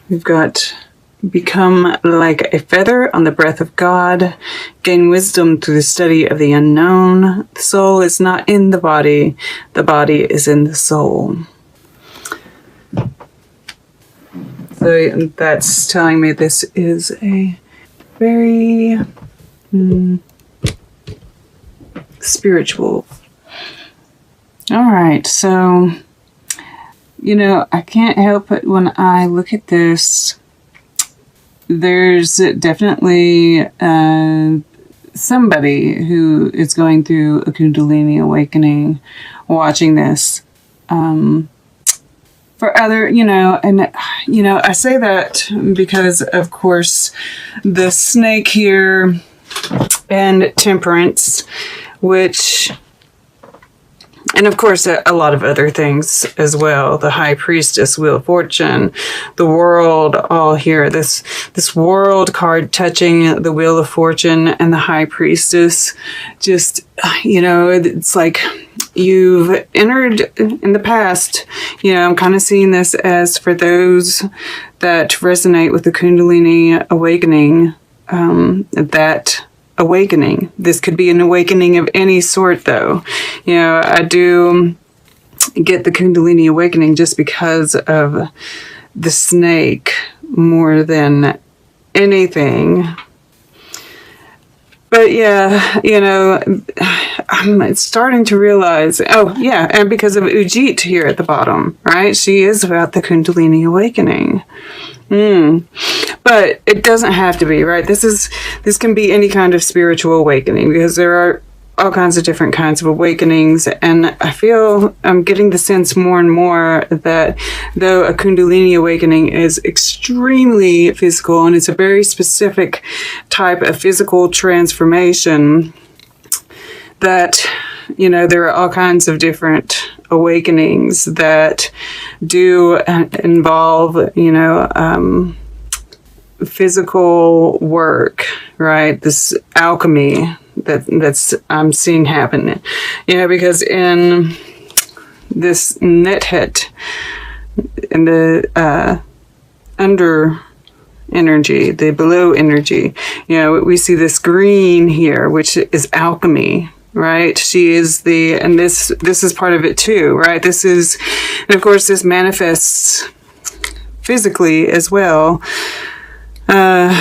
We've got become like a feather on the breath of God, gain wisdom through the study of the unknown. The soul is not in the body is in the soul. So that's telling me this is a very spiritual. All right, so, I can't help it when I look at this. There's definitely somebody who is going through a Kundalini awakening watching this. For other, I say that because, of course, the snake here and temperance, and of course, a lot of other things as well. The high priestess, wheel of fortune, the world, all here. This world card touching the wheel of fortune and the high priestess. Just, it's like you've entered in the past. I'm kind of seeing this as for those that resonate with the Kundalini awakening, that awakening. This could be an awakening of any sort, though. I do get the Kundalini awakening just because of the snake more than anything. But yeah, I'm starting to realize, and because of Ujit here at the bottom, right? She is about the Kundalini awakening. But it doesn't have to be, right? This can be any kind of spiritual awakening, because there are all kinds of different kinds of awakenings. And I feel I'm getting the sense more and more that though a Kundalini awakening is extremely physical and it's a very specific type of physical transformation, that, there are all kinds of different awakenings that do involve, physical work, right? This alchemy that's I'm seeing happen, because in this nethet, in the under energy, the below energy, we see this green here, which is alchemy. Right? She is and this is part of it too, right? And of course this manifests physically as well, or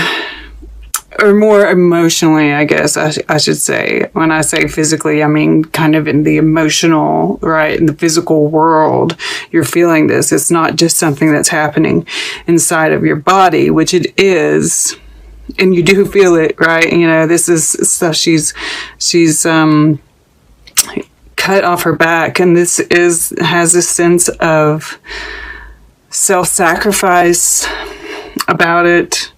more emotionally, I guess I should say. When I say physically, I mean kind of in the emotional, right? In the physical world, you're feeling this. It's not just something that's happening inside of your body, which it is. And you do feel it, right? This is stuff she's cut off her back, and this has a sense of self-sacrifice about it.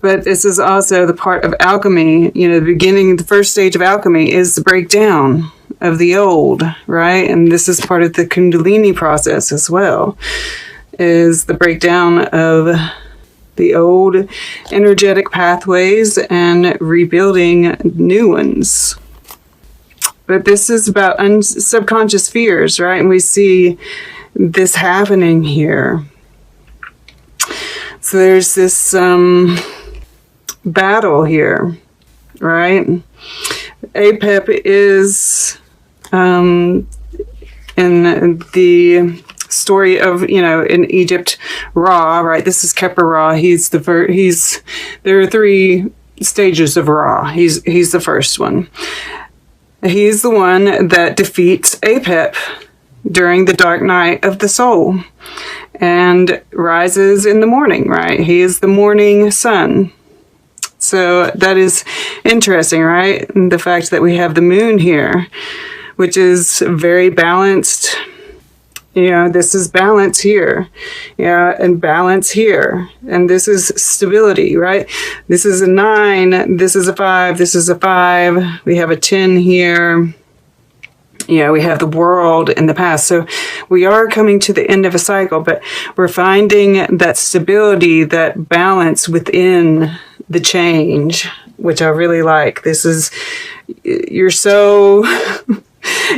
But this is also the part of alchemy. The first stage of alchemy is the breakdown of the old, right? And this is part of the Kundalini process as well, is the breakdown of the old energetic pathways and rebuilding new ones. But this is about subconscious fears, right? And we see this happening here. So there's this battle here, right? Apep is in the story of, in Egypt, Ra, right? This is Keper Ra. There are 3 stages of Ra. He's the first one. He's the one that defeats Apep during the dark night of the soul and rises in the morning, right? He is the morning sun. So that is interesting, right? And the fact that we have the moon here, which is very balanced. This is balance here, and balance here. And this is stability, right? This is a 9, this is a 5, this is a 5. We have a 10 here. We have the world in the past. So we are coming to the end of a cycle, but we're finding that stability, that balance within the change, which I really like. You're so...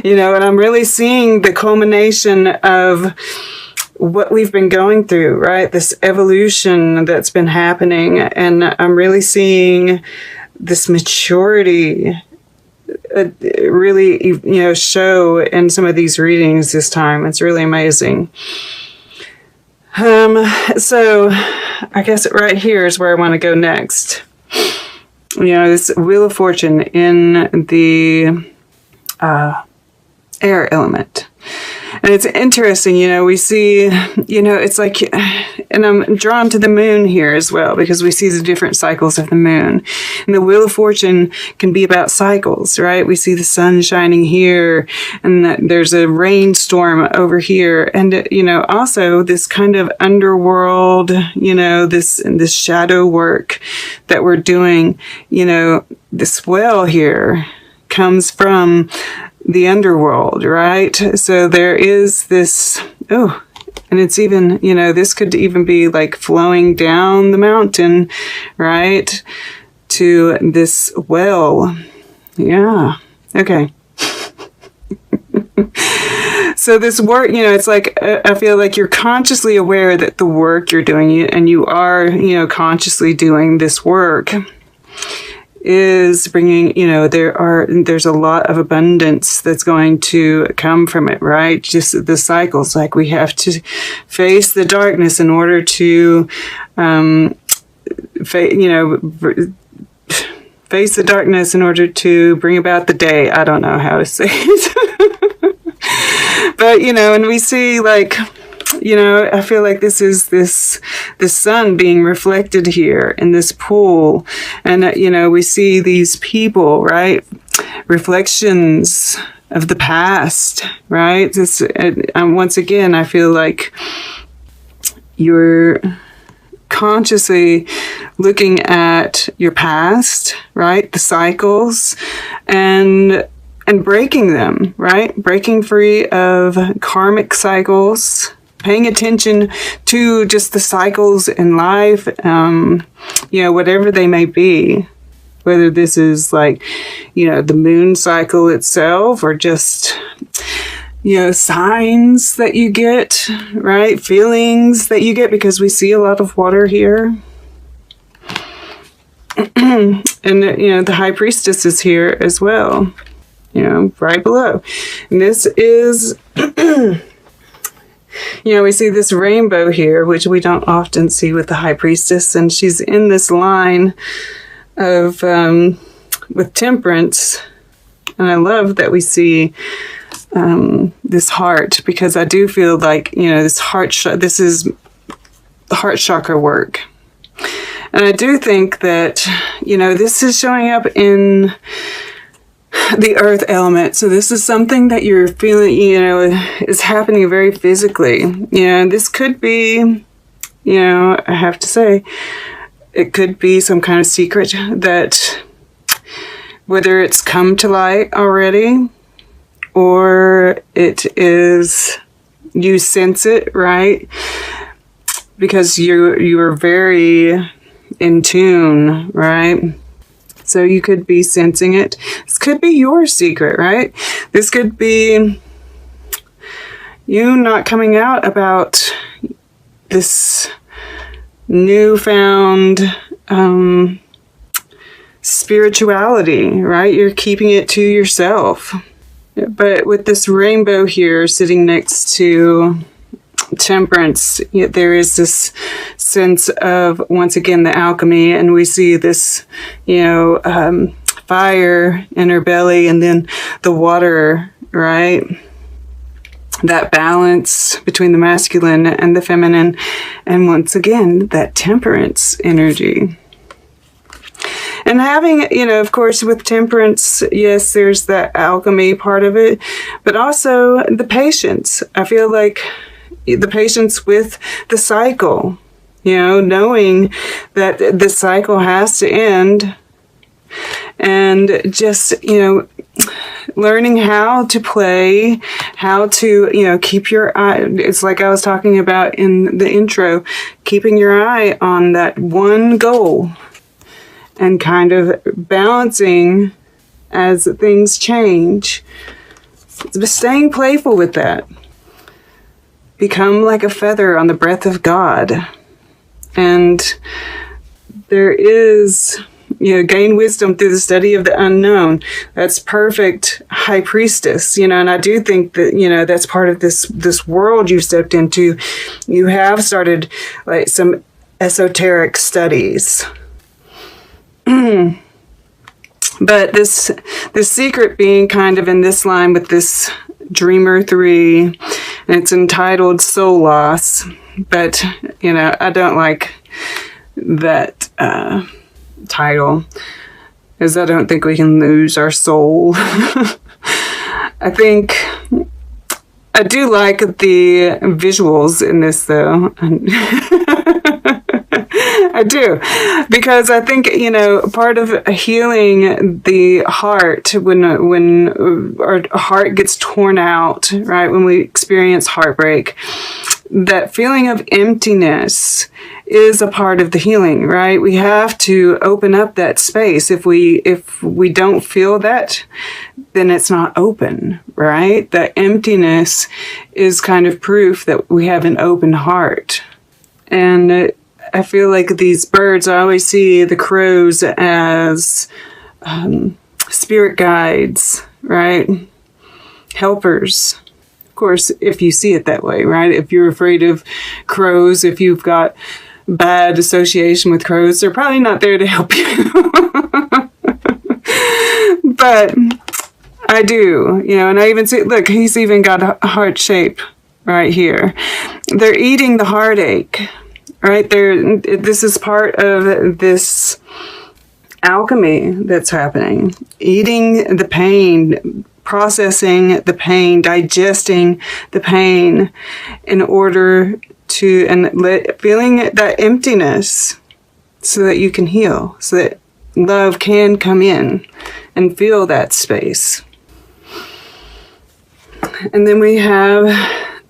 and I'm really seeing the culmination of what we've been going through, right? This evolution that's been happening. And I'm really seeing this maturity really, show in some of these readings this time. It's really amazing. So I guess right here is where I want to go next. This Wheel of Fortune in the air element. And it's interesting, we see, it's like, and I'm drawn to the moon here as well, because we see the different cycles of the moon. And the Wheel of Fortune can be about cycles, right? We see the sun shining here, and there's a rainstorm over here. And, also this kind of underworld, this shadow work that we're doing, this well here comes from the underworld, right? So there is this, and it's even, this could even be like flowing down the mountain, right? To this well. Yeah. Okay. So this work, it's like, I feel like you're consciously aware that the work you're doing, and you are, consciously doing this work, is bringing, there's a lot of abundance that's going to come from it, right? Just the cycles, like we have to face the darkness in order to, face the darkness in order to bring about the day. I don't know how to say it. But, and we see like, I feel like this is the sun being reflected here in this pool. And, we see these people, right? Reflections of the past, right? This, once again, I feel like you're consciously looking at your past, right? The cycles and breaking them, right? Breaking free of karmic cycles, paying attention to just the cycles in life, whatever they may be, whether this is like, the moon cycle itself, or just, signs that you get, right? Feelings that you get, because we see a lot of water here. And, the High Priestess is here as well, right below. And this is... we see this rainbow here, which we don't often see with the High Priestess, and she's in this line of, with Temperance, and I love that we see, this heart, because I do feel like, this this is heart chakra work. And I do think that, this is showing up in the earth element. So this is something that you're feeling, is happening very physically. And this could be, I have to say, it could be some kind of secret that, whether it's come to light already, or it is, you sense it, right? Because you are very in tune, right? So you could be sensing it. This could be your secret, right? This could be you not coming out about this newfound spirituality, right? You're keeping it to yourself. But with this rainbow here sitting next to Temperance, there is this sense of, once again, the alchemy, and we see this, fire in her belly, and then the water, right? That balance between the masculine and the feminine, and once again, that temperance energy. And having, of course, with Temperance, yes, there's that alchemy part of it, but also the patience. I feel like the patience with the cycle, knowing that the cycle has to end, and just, learning how to play, how to, keep your eye. It's like I was talking about in the intro, keeping your eye on that one goal and kind of balancing as things change. But staying playful with that. become like a feather on the breath of God. And there is, gain wisdom through the study of the unknown. That's perfect high priestess, and I do think that, that's part of this world you stepped into. You have started like some esoteric studies. But this secret being kind of in this line with this Dreamer 3, and it's entitled Soul Loss. But, I don't like that title, because I don't think we can lose our soul. I do like the visuals in this, though. I do, because I think, part of healing the heart, when our heart gets torn out, right, when we experience heartbreak, that feeling of emptiness is a part of the healing, right? We have to open up that space. If we don't feel that, then it's not open, right? That emptiness is kind of proof that we have an open heart. And I feel like these birds, I always see the crows as spirit guides, right? Helpers. Of course, if you see it that way, right? If you're afraid of crows, if you've got bad association with crows, they're probably not there to help you. But I do, and I even see, look, he's even got a heart shape right here. They're eating the heartache, right? This is part of this alchemy that's happening. Eating the pain, processing the pain, digesting the pain in order to, feeling that emptiness so that you can heal, so that love can come in and fill that space. And then we have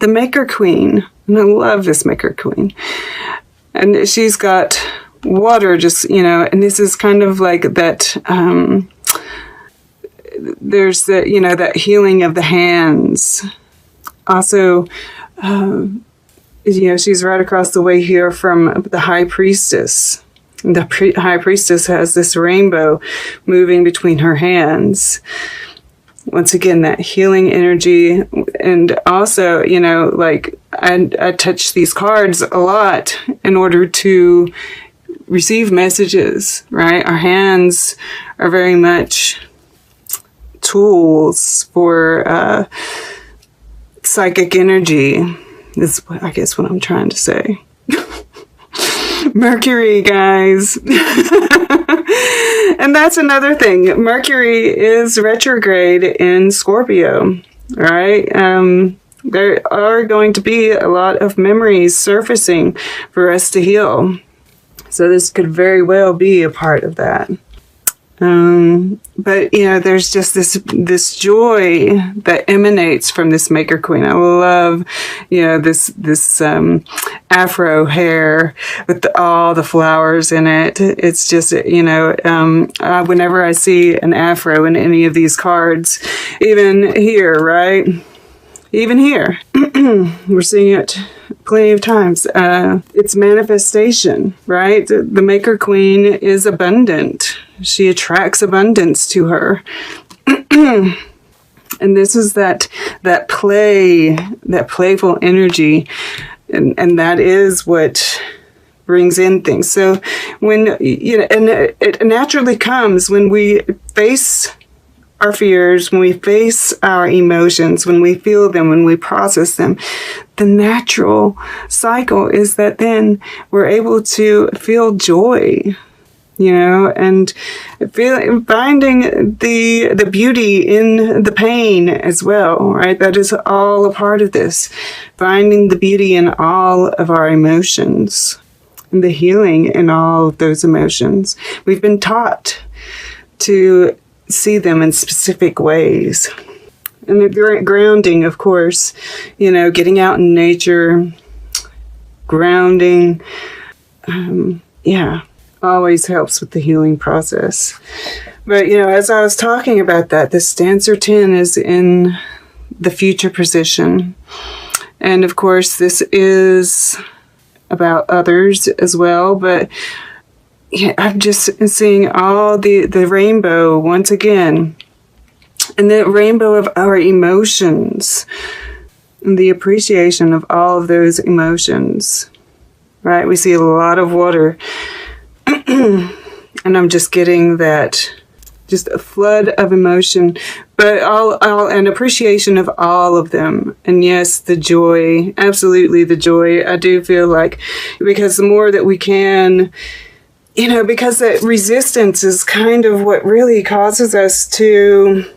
the Maker Queen. And I love this Maker Queen. And she's got water just, and this is kind of like that, there's the, that healing of the hands. Also, she's right across the way here from the High Priestess. The High Priestess has this rainbow moving between her hands. Once again, that healing energy. And also, I touch these cards a lot in order to receive messages, right? Our hands are very much tools for psychic energy. Is, I guess, what I'm trying to say. Mercury, guys. And that's another thing. Mercury is retrograde in Scorpio, right? There are going to be a lot of memories surfacing for us to heal. So this could very well be a part of that. But there's just this joy that emanates from this Maker Queen. I love, this afro hair with all the flowers in it. It's just, whenever I see an afro in any of these cards, even here, right? Even here, we're seeing it plenty of times. It's manifestation, right? The Maker Queen is abundant. She attracts abundance to her. And this is that play, that playful energy. And that is what brings in things. So when, and it naturally comes when we face our fears, when we face our emotions, when we feel them, when we process them. The natural cycle is that then we're able to feel joy, and finding the beauty in the pain as well, right? That is all a part of this. Finding the beauty in all of our emotions and the healing in all of those emotions. We've been taught to see them in specific ways. And the grounding, of course, getting out in nature, grounding, always helps with the healing process. But, as I was talking about that, this Dancer 10 is in the future position. And of course, this is about others as well, but yeah, I'm just seeing all the rainbow once again, and the rainbow of our emotions, and the appreciation of all of those emotions, right? We see a lot of water, and I'm just getting that, just a flood of emotion, but all an appreciation of all of them. And yes, the joy, absolutely the joy. I do feel like, because the more that we can, because that resistance is kind of what really causes us to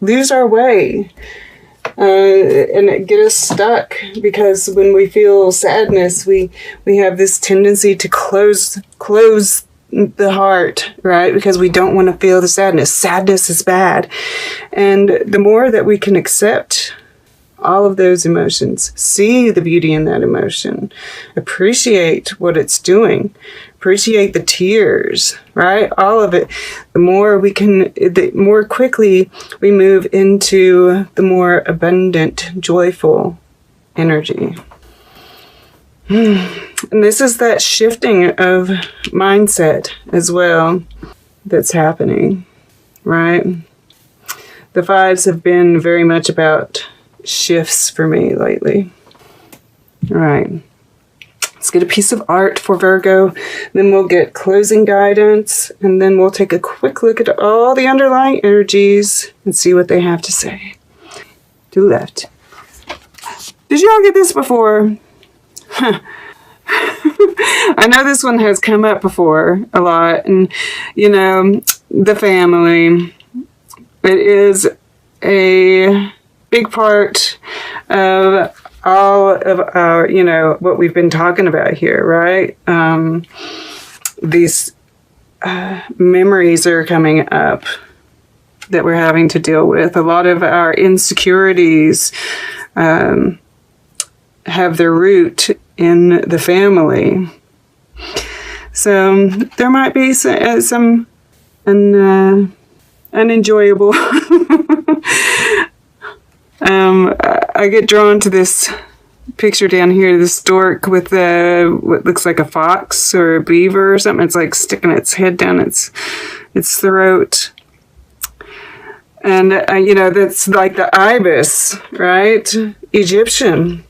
lose our way and get us stuck. Because when we feel sadness, we have this tendency to close the heart, right? Because we don't want to feel the sadness. Sadness is bad. And the more that we can accept all of those emotions, see the beauty in that emotion, appreciate what it's doing, appreciate the tears, right? All of it. The more we can, the more quickly we move into the more abundant, joyful energy. And this is that shifting of mindset as well that's happening, right? The fives have been very much about shifts for me lately. All right. Let's get a piece of art for Virgo. Then we'll get closing guidance. And then we'll take a quick look at all the underlying energies and see what they have to say. To the left. Did you all get this before? I know this one has come up before a lot, and the family, it is a big part of all of our, what we've been talking about here, right? These memories are coming up that we're having to deal with. A lot of our insecurities have their root in the family. So there might be some unenjoyable. I get drawn to this picture down here, this stork with what looks like a fox or a beaver or something. It's like sticking its head down its throat. And, that's like the ibis, right? Egyptian.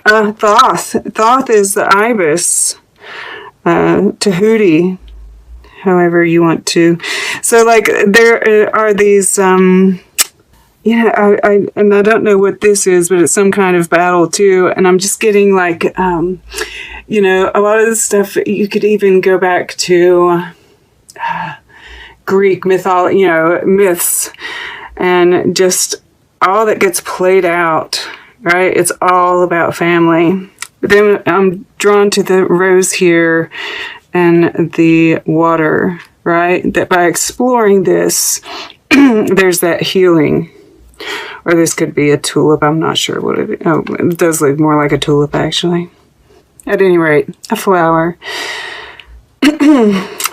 Thoth is the ibis. Tahuti, however you want to. So, there are these, I don't know what this is, but it's some kind of battle, too. And I'm just getting, a lot of this stuff, you could even go back to Greek mythology, myths, and just all that gets played out, right? It's all about family. But then I'm drawn to the rose here and the water, right? That by exploring this, there's that healing. Or this could be a tulip. I'm not sure what it is. Oh, it does look more like a tulip, actually. At any rate, a flower,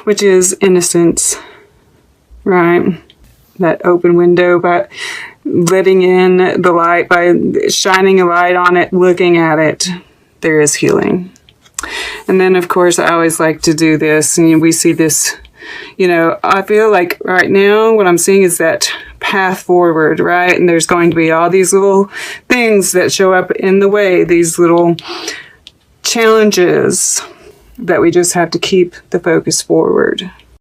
which is innocence, right? That open window, but letting in the light, by shining a light on it, looking at it, there is healing. And then, of course, I always like to do this, and we see this, I feel like right now what I'm seeing is that path forward, right? And there's going to be all these little things that show up in the way, these little challenges that we just have to keep the focus forward.